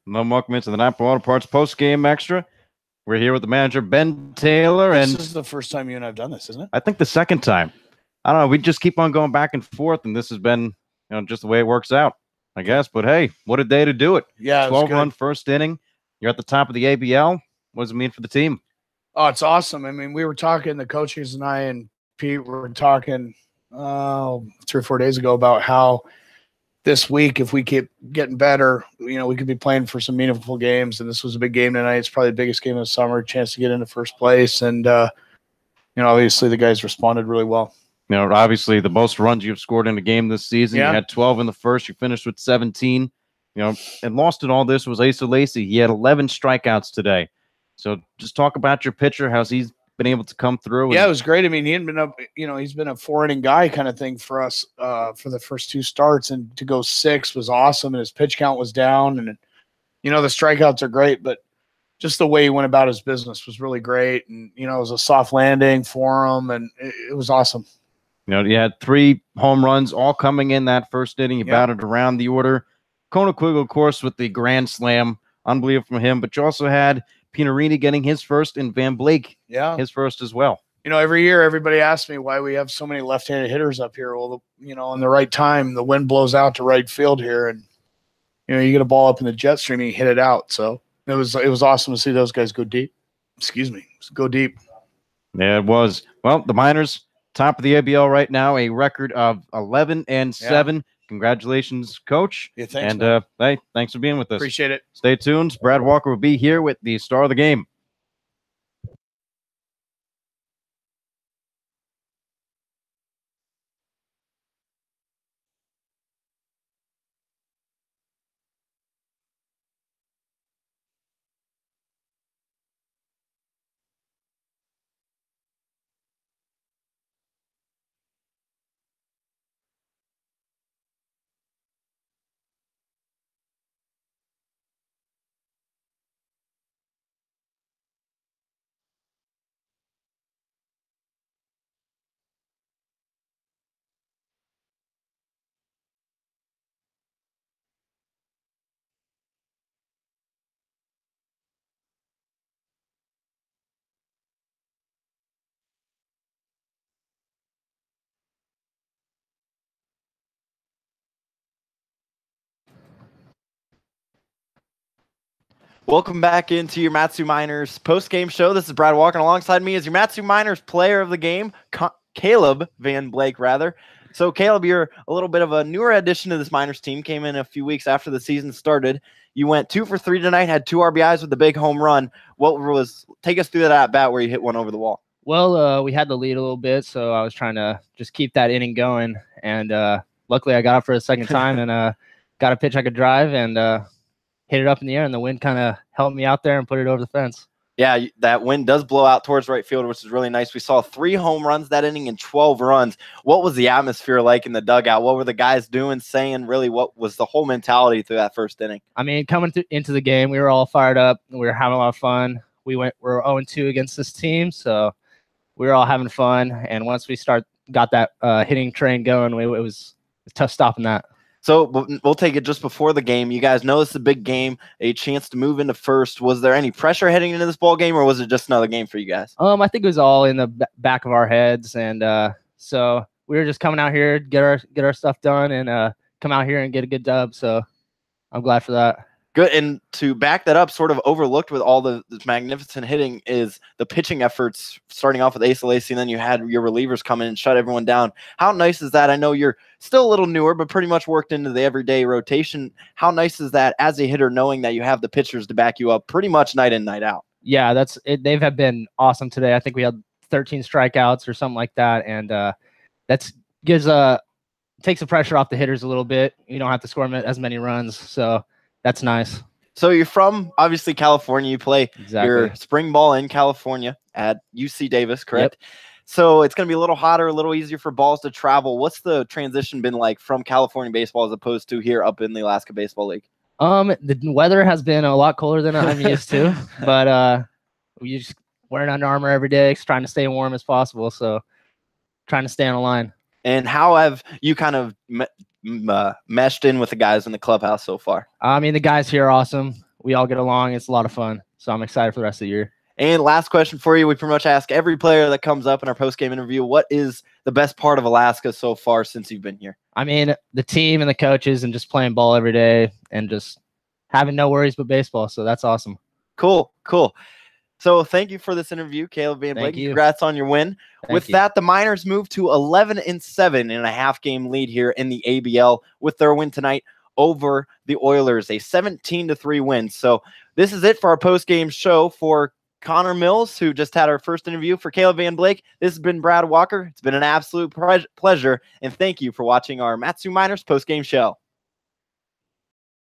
No, welcome into the Napa Auto Parts post-game extra. We're here with the manager, Ben Taylor. This is the first time you and I have done this, isn't it? I think the second time. I don't know. We just keep on going back and forth, and this has been, just the way it works out, I guess. But hey, what a day to do it. Yeah, 12-run first inning. You're at the top of the ABL. What does it mean for the team? Oh, it's awesome. I mean, we were talking, the coaches and I and Pete were talking 3 or 4 days ago about how this week, if we keep getting better, we could be playing for some meaningful games. And this was a big game tonight. It's probably the biggest game of the summer, chance to get into first place. And, obviously the guys responded really well. Obviously the most runs you've scored in a game this season. Yeah. You had 12 in the first. You finished with 17. And lost in all this was Asa Lacey. He had 11 strikeouts today. So just talk about your pitcher, how's he's been able to come through. Yeah, it was great. I mean, he had been up, he's been a 4-inning guy kind of thing for us for the first 2 starts, and to go 6 was awesome. And his pitch count was down, and the strikeouts are great, but just the way he went about his business was really great. And it was a soft landing for him, and it was awesome. You had 3 home runs all coming in that first inning. You batted around the order. Koenig, of course, with the grand slam, unbelievable from him. But you also had Pinarini getting his first, and Van Blake his first as well. Every year everybody asks me why we have so many left-handed hitters up here. Well, in the right time, the wind blows out to right field here, and you get a ball up in the jet stream and you hit it out. So it was awesome to see those guys go deep. Go deep. Yeah, it was. Well, the Miners top of the ABL right now, a record of 11-7. Yeah. Congratulations, Coach. Yeah, thanks. And hey, thanks for being with us. Appreciate it. Stay tuned. Brad Walker will be here with the star of the game. Welcome back into your Matsu Miners post-game show. This is Brad Walker. Alongside me is your Matsu Miners player of the game, Caleb Van Blake, rather. So, Caleb, you're a little bit of a newer addition to this Miners team. Came in a few weeks after the season started. You went 2 for 3 tonight, had 2 RBIs with the big home run. Take us through that at-bat where you hit one over the wall. Well, we had the lead a little bit, so I was trying to just keep that inning going. And luckily I got up for a second time and got a pitch I could drive and hit it up in the air, and the wind kind of helped me out there and put it over the fence. Yeah, that wind does blow out towards right field, which is really nice. We saw 3 home runs that inning and 12 runs. What was the atmosphere like in the dugout? What were the guys doing, saying? Really, what was the whole mentality through that first inning? I mean, coming into the game, we were all fired up. We were having a lot of fun. We're 0-2 against this team, so we were all having fun. And once we got that hitting train going, it was tough stopping that. So we'll take it just before the game. You guys know it's a big game, a chance to move into first. Was there any pressure heading into this ball game, or was it just another game for you guys? I think it was all in the back of our heads, and so we were just coming out here, get our stuff done, and come out here and get a good dub. So I'm glad for that. Good. And to back that up, sort of overlooked with all the magnificent hitting is the pitching efforts, starting off with Asa Lacey, and then you had your relievers come in and shut everyone down. How nice is that? I know you're still a little newer, but pretty much worked into the everyday rotation. How nice is that as a hitter, knowing that you have the pitchers to back you up pretty much night in, night out? Yeah, that's it. They have been awesome today. I think we had 13 strikeouts or something like that, and that's takes the pressure off the hitters a little bit. You don't have to score as many runs, so that's nice. So you're from, obviously, California. You play your spring ball in California at UC Davis, correct? Yep. So it's going to be a little hotter, a little easier for balls to travel. What's the transition been like from California baseball as opposed to here up in the Alaska Baseball League? The weather has been a lot colder than I'm used to, but we just wearing Under Armour every day, trying to stay warm as possible. So trying to stay on the line. And how have you kind of meshed in with the guys in the clubhouse so far? I mean, the guys here are awesome. we all get along. It's a lot of fun. So I'm excited for the rest of the year. And last question for you. We pretty much ask every player that comes up in our post-game interview, what is the best part of Alaska so far since you've been here? I mean, the team and the coaches and just playing ball every day and just having no worries but baseball. So that's awesome. Cool. So thank you for this interview, Caleb Van Blake. Congrats on your win. With that, the Miners move to 11-7 in a half-game lead here in the ABL with their win tonight over the Oilers, a 17-3 win. So this is it for our post-game show for Connor Mills, who just had our first interview. For Caleb Van Blake, this has been Brad Walker. It's been an absolute pleasure, and thank you for watching our Matsu Miners post-game show.